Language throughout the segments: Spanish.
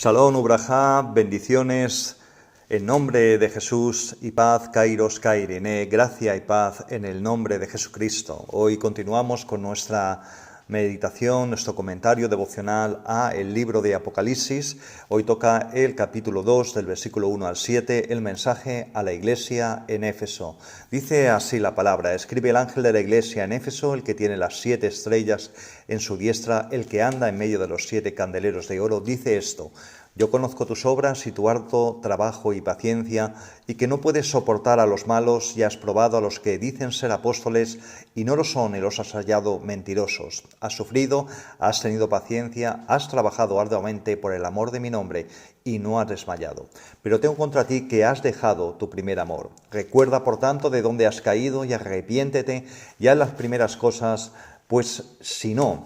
Shalom, Ubrajá, bendiciones en nombre de Jesús y paz, Kairos, Kairene, gracia y paz en el nombre de Jesucristo. Hoy continuamos con nuestra meditación, nuestro comentario devocional a el libro de Apocalipsis. Hoy toca el capítulo 2 del versículo 1 al 7, el mensaje a la iglesia en Éfeso. Dice así la palabra: escribe el ángel de la iglesia en Éfeso, el que tiene las 7 estrellas en su diestra, el que anda en medio de los 7 candeleros de oro, dice esto: yo conozco tus obras y tu harto trabajo y paciencia, y que no puedes soportar a los malos, y has probado a los que dicen ser apóstoles y no lo son, y los has hallado mentirosos. Has sufrido, has tenido paciencia, has trabajado arduamente por el amor de mi nombre, y no has desmayado. Pero tengo contra ti que has dejado tu primer amor. Recuerda, por tanto, de dónde has caído, y arrepiéntete ya en las primeras cosas, pues si no,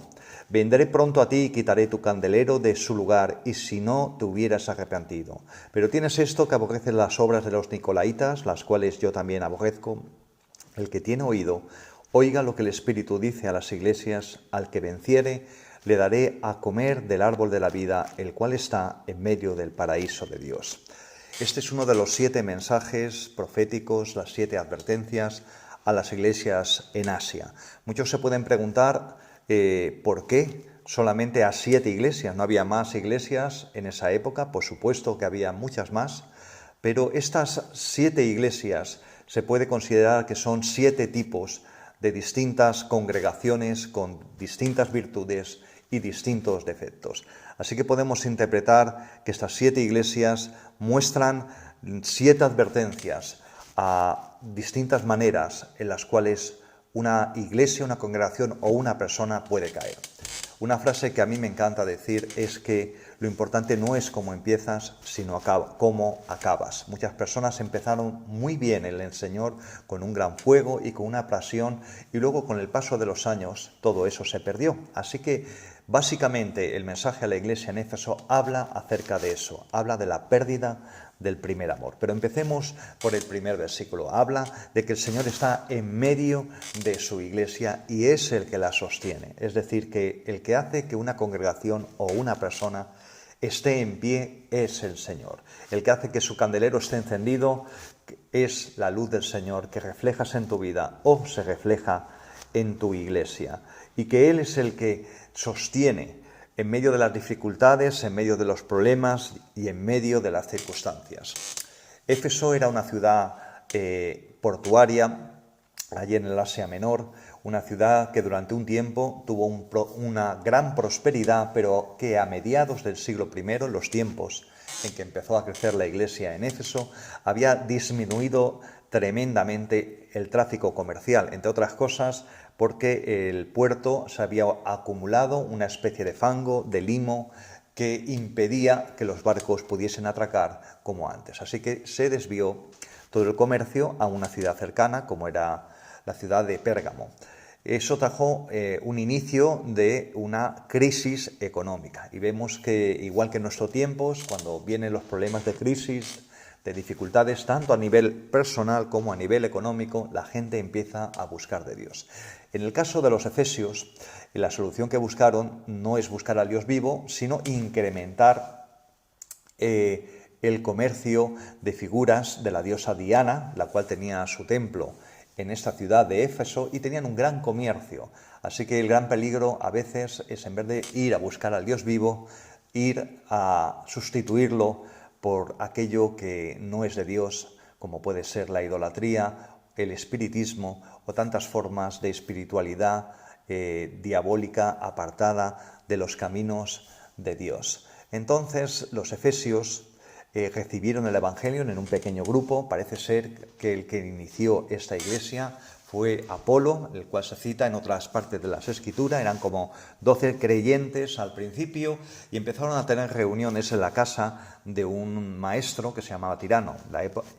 vendré pronto a ti y quitaré tu candelero de su lugar, y si no te hubieras arrepentido. Pero tienes esto, que aborreces las obras de los nicolaitas, las cuales yo también aborrezco. El que tiene oído, oiga lo que el Espíritu dice a las iglesias: al que venciere, le daré a comer del árbol de la vida, el cual está en medio del paraíso de Dios. Este es uno de los 7 mensajes proféticos, las 7 advertencias a las iglesias en Asia. Muchos se pueden preguntar ¿por qué solamente a 7 iglesias? ¿No había más iglesias en esa época? Por supuesto que había muchas más, pero estas 7 iglesias se puede considerar que son 7 tipos de distintas congregaciones con distintas virtudes y distintos defectos. Así que podemos interpretar que estas 7 iglesias muestran 7 advertencias a distintas maneras en las cuales una iglesia, una congregación o una persona puede caer. Una frase que a mí me encanta decir es que lo importante no es cómo empiezas, sino cómo acabas. Muchas personas empezaron muy bien en el Señor, con un gran fuego y con una pasión, y luego con el paso de los años todo eso se perdió. Así que básicamente el mensaje a la iglesia en Éfeso habla acerca de eso, habla de la pérdida del primer amor. Pero empecemos por el primer versículo. Habla de que el Señor está en medio de su iglesia y es el que la sostiene. Es decir, que el que hace que una congregación o una persona esté en pie es el Señor. El que hace que su candelero esté encendido es la luz del Señor que reflejas en tu vida o se refleja en tu iglesia. Y que Él es el que sostiene en medio de las dificultades, en medio de los problemas y en medio de las circunstancias. Éfeso era una ciudad portuaria, allí en el Asia Menor, una ciudad que durante un tiempo tuvo una gran prosperidad, pero que a mediados del siglo I, en los tiempos en que empezó a crecer la iglesia en Éfeso, había disminuido tremendamente el tráfico comercial, entre otras cosas porque el puerto se había acumulado una especie de fango, de limo, que impedía que los barcos pudiesen atracar como antes. Así que se desvió todo el comercio a una ciudad cercana, como era la ciudad de Pérgamo. Eso trajo un inicio de una crisis económica. Y vemos que, igual que en nuestros tiempos, cuando vienen los problemas de crisis, de dificultades, tanto a nivel personal como a nivel económico, la gente empieza a buscar de Dios. En el caso de los efesios, la solución que buscaron no es buscar al Dios vivo, sino incrementar el comercio de figuras de la diosa Diana, la cual tenía su templo en esta ciudad de Éfeso, y tenían un gran comercio. Así que el gran peligro a veces es, en vez de ir a buscar al Dios vivo, ir a sustituirlo por aquello que no es de Dios, como puede ser la idolatría, el espiritismo o tantas formas de espiritualidad diabólica apartada de los caminos de Dios. Entonces los efesios recibieron el Evangelio en un pequeño grupo. Parece ser que el que inició esta iglesia fue Apolo, el cual se cita en otras partes de las Escrituras. Eran como 12 creyentes al principio y empezaron a tener reuniones en la casa de un maestro que se llamaba Tirano.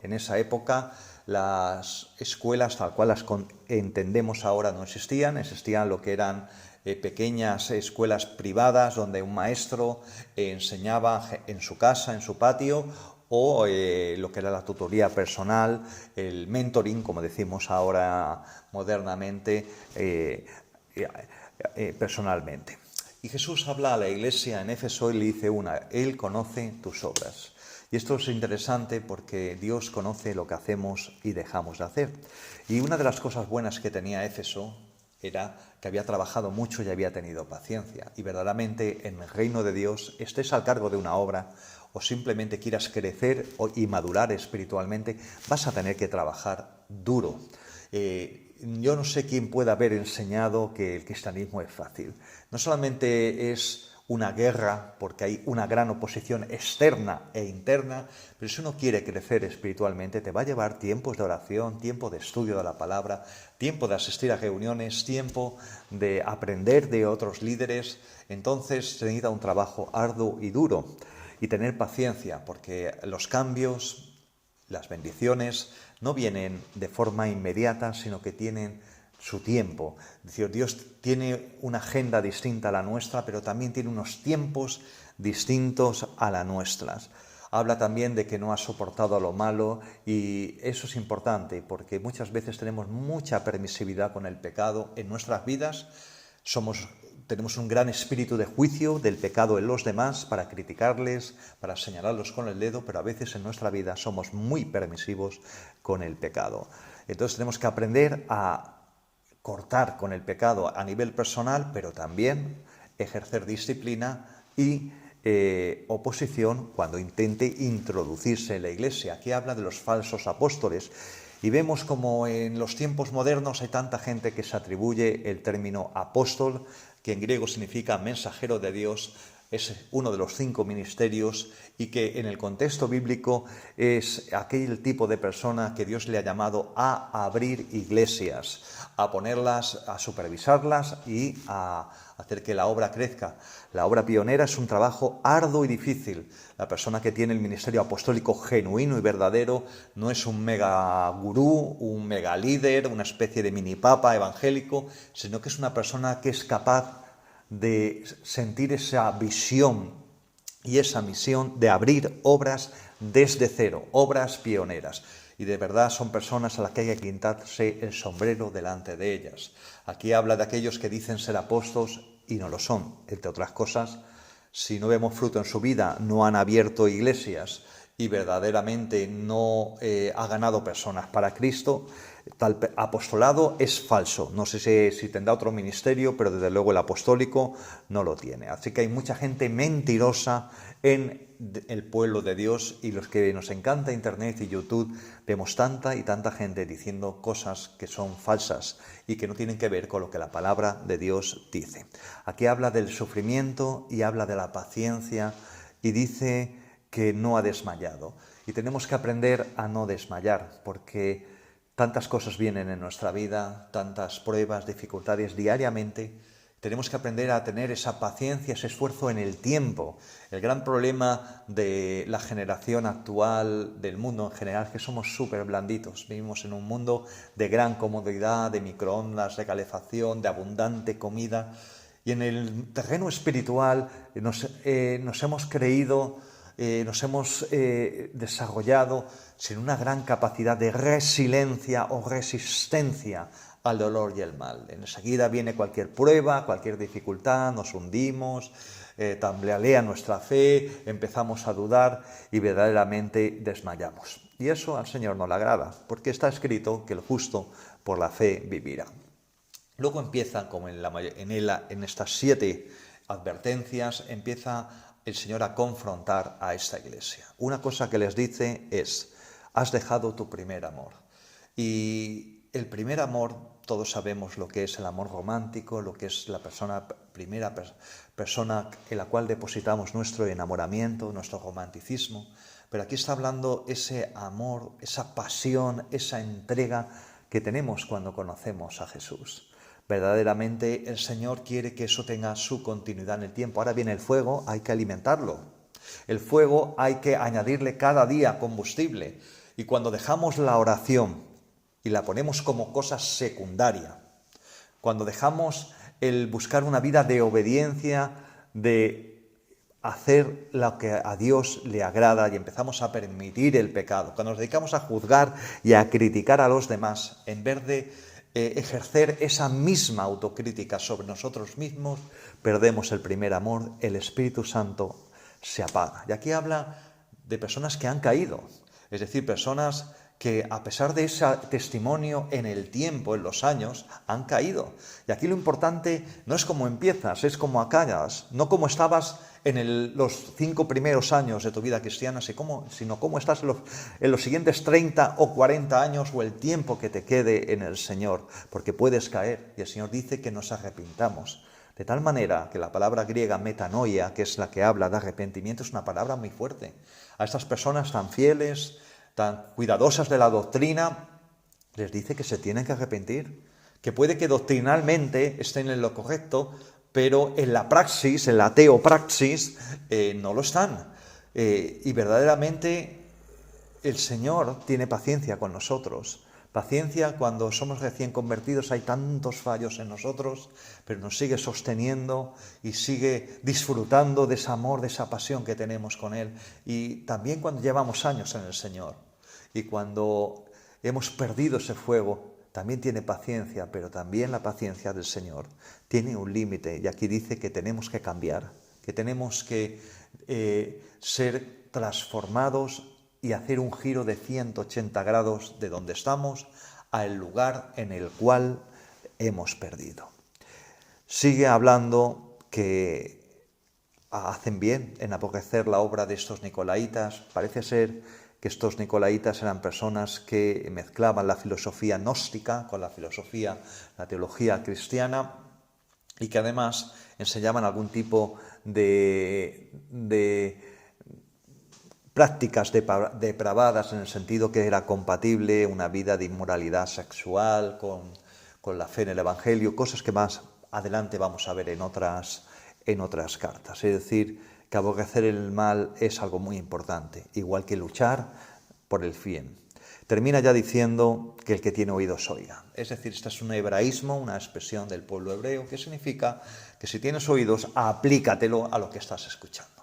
En esa época las escuelas tal cual las entendemos ahora no existían. Existían lo que eran pequeñas escuelas privadas donde un maestro enseñaba en su casa, en su patio, o lo que era la tutoría personal, el mentoring, como decimos ahora modernamente, personalmente. Y Jesús habla a la iglesia en Éfeso y le dice Él conoce tus obras. Y esto es interesante porque Dios conoce lo que hacemos y dejamos de hacer. Y una de las cosas buenas que tenía Éfeso era que había trabajado mucho y había tenido paciencia. Y verdaderamente en el reino de Dios, estés al cargo de una obra o simplemente quieras crecer y madurar espiritualmente, vas a tener que trabajar duro. Yo no sé quién puede haber enseñado que el cristianismo es fácil. No solamente es una guerra, porque hay una gran oposición externa e interna, pero si uno quiere crecer espiritualmente, te va a llevar tiempos de oración, tiempo de estudio de la palabra, tiempo de asistir a reuniones, tiempo de aprender de otros líderes. Entonces se necesita un trabajo arduo y duro y tener paciencia, porque los cambios, las bendiciones, no vienen de forma inmediata, sino que tienen su tiempo. Es decir, Dios tiene una agenda distinta a la nuestra, pero también tiene unos tiempos distintos a las nuestras. Habla también de que no ha soportado lo malo y eso es importante porque muchas veces tenemos mucha permisividad con el pecado en nuestras vidas. Tenemos un gran espíritu de juicio del pecado en los demás para criticarles, para señalarlos con el dedo, pero a veces en nuestra vida somos muy permisivos con el pecado. Entonces tenemos que aprender a cortar con el pecado a nivel personal, pero también ejercer disciplina y oposición cuando intente introducirse en la iglesia. Aquí habla de los falsos apóstoles y vemos como en los tiempos modernos hay tanta gente que se atribuye el término apóstol, que en griego significa mensajero de Dios, es uno de los 5 ministerios y que en el contexto bíblico es aquel tipo de persona que Dios le ha llamado a abrir iglesias, a ponerlas, a supervisarlas y a hacer que la obra crezca. La obra pionera es un trabajo arduo y difícil. La persona que tiene el ministerio apostólico genuino y verdadero no es un mega gurú, un mega líder, una especie de mini papa evangélico, sino que es una persona que es capaz de sentir esa visión y esa misión de abrir obras desde cero, obras pioneras. Y de verdad son personas a las que hay que quitarse el sombrero delante de ellas. Aquí habla de aquellos que dicen ser apóstoles y no lo son. Entre otras cosas, si no vemos fruto en su vida, no han abierto iglesias y verdaderamente no ha ganado personas para Cristo, tal apostolado es falso. No sé si tendrá otro ministerio, pero desde luego el apostólico no lo tiene. Así que hay mucha gente mentirosa en el pueblo de Dios y los que nos encanta Internet y YouTube vemos tanta y tanta gente diciendo cosas que son falsas y que no tienen que ver con lo que la palabra de Dios dice. Aquí habla del sufrimiento y habla de la paciencia y dice que no ha desmayado. Y tenemos que aprender a no desmayar porque tantas cosas vienen en nuestra vida, tantas pruebas, dificultades diariamente. Tenemos que aprender a tener esa paciencia, ese esfuerzo en el tiempo. El gran problema de la generación actual, del mundo en general, es que somos súper blanditos. Vivimos en un mundo de gran comodidad, de microondas, de calefacción, de abundante comida. Y en el terreno espiritual nos hemos creído, nos hemos desarrollado sin una gran capacidad de resiliencia o resistencia al dolor y el mal. Enseguida viene cualquier prueba, cualquier dificultad, nos hundimos, tambalealea nuestra fe, empezamos a dudar y verdaderamente desmayamos. Y eso al Señor no le agrada, porque está escrito que el justo por la fe vivirá. Luego empieza, como en estas 7 advertencias, empieza el Señor a confrontar a esta iglesia. Una cosa que les dice es: has dejado tu primer amor. Y el primer amor, todos sabemos lo que es el amor romántico, lo que es la primera persona en la cual depositamos nuestro enamoramiento, nuestro romanticismo. Pero aquí está hablando ese amor, esa pasión, esa entrega que tenemos cuando conocemos a Jesús. Verdaderamente el Señor quiere que eso tenga su continuidad en el tiempo. Ahora viene el fuego, hay que alimentarlo. El fuego hay que añadirle cada día combustible. Y cuando dejamos la oración y la ponemos como cosa secundaria, cuando dejamos el buscar una vida de obediencia, de hacer lo que a Dios le agrada y empezamos a permitir el pecado, cuando nos dedicamos a juzgar y a criticar a los demás, en vez de ejercer esa misma autocrítica sobre nosotros mismos, perdemos el primer amor, el Espíritu Santo se apaga. Y aquí habla de personas que han caído, es decir, personas que a pesar de ese testimonio en el tiempo, en los años, han caído. Y aquí lo importante no es cómo empiezas, es cómo acabas, no cómo estabas en los 5 primeros años de tu vida cristiana, sino cómo estás en los siguientes 30 o 40 años o el tiempo que te quede en el Señor, porque puedes caer y el Señor dice que nos arrepintamos. De tal manera que la palabra griega metanoia, que es la que habla de arrepentimiento, es una palabra muy fuerte. A estas personas tan fieles, tan cuidadosas de la doctrina, les dice que se tienen que arrepentir, que puede que doctrinalmente estén en lo correcto, pero en la praxis, en la teopraxis, no lo están. Y verdaderamente el Señor tiene paciencia con nosotros. Paciencia cuando somos recién convertidos, hay tantos fallos en nosotros, pero nos sigue sosteniendo y sigue disfrutando de ese amor, de esa pasión que tenemos con Él. Y también cuando llevamos años en el Señor y cuando hemos perdido ese fuego, también tiene paciencia, pero también la paciencia del Señor tiene un límite. Y aquí dice que tenemos que cambiar, que tenemos que ser transformados y hacer un giro de 180 grados de donde estamos al lugar en el cual hemos perdido. Sigue hablando que hacen bien en aborrecer la obra de estos nicolaitas. Parece ser que estos nicolaitas eran personas que mezclaban la filosofía gnóstica con la teología cristiana y que además enseñaban algún tipo de prácticas depravadas en el sentido que era compatible una vida de inmoralidad sexual con la fe en el Evangelio, cosas que más adelante vamos a ver en otras cartas. Es decir, que aborrecer el mal es algo muy importante, igual que luchar por el bien. Termina ya diciendo que el que tiene oídos oiga. Es decir, este es un hebraísmo, una expresión del pueblo hebreo, que significa que si tienes oídos, aplícatelo a lo que estás escuchando.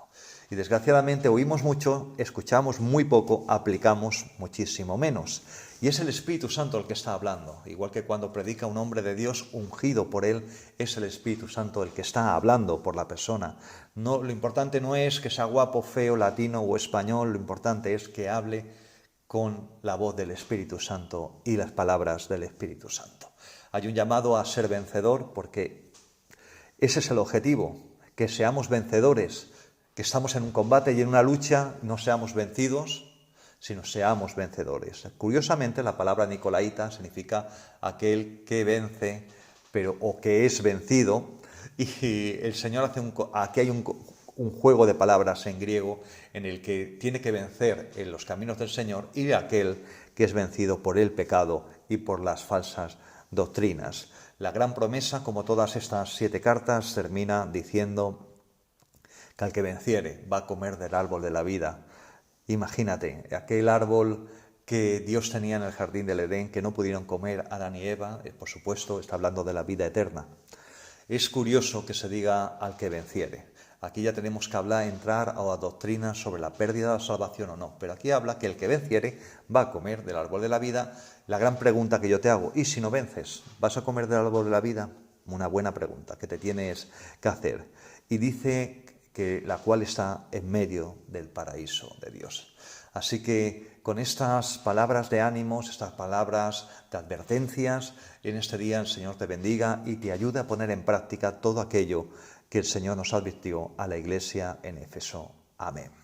Y desgraciadamente oímos mucho, escuchamos muy poco, aplicamos muchísimo menos. Y es el Espíritu Santo el que está hablando. Igual que cuando predica un hombre de Dios ungido por Él, es el Espíritu Santo el que está hablando por la persona. No, lo importante no es que sea guapo, feo, latino o español, lo importante es que hable con la voz del Espíritu Santo y las palabras del Espíritu Santo. Hay un llamado a ser vencedor porque ese es el objetivo, que seamos vencedores, que estamos en un combate y en una lucha, no seamos vencidos, sino seamos vencedores. Curiosamente, la palabra nicolaita significa aquel que vence, o que es vencido, y el Señor aquí hay un juego de palabras en griego en el que tiene que vencer en los caminos del Señor y aquel que es vencido por el pecado y por las falsas doctrinas. La gran promesa, como todas estas 7 cartas, termina diciendo que al que venciere va a comer del árbol de la vida. Imagínate, aquel árbol que Dios tenía en el jardín del Edén, que no pudieron comer Adán y Eva, por supuesto, está hablando de la vida eterna. Es curioso que se diga al que venciere. Aquí ya tenemos que entrar a la doctrina sobre la pérdida de la salvación o no, pero aquí habla que el que venciere va a comer del árbol de la vida. La gran pregunta que yo te hago, ¿y si no vences? ¿Vas a comer del árbol de la vida? Una buena pregunta que te tienes que hacer. Y dice que la cual está en medio del paraíso de Dios. Así que con estas palabras de ánimos, estas palabras de advertencias, en este día el Señor te bendiga y te ayude a poner en práctica todo aquello que el Señor nos advirtió a la Iglesia en Éfeso. Amén.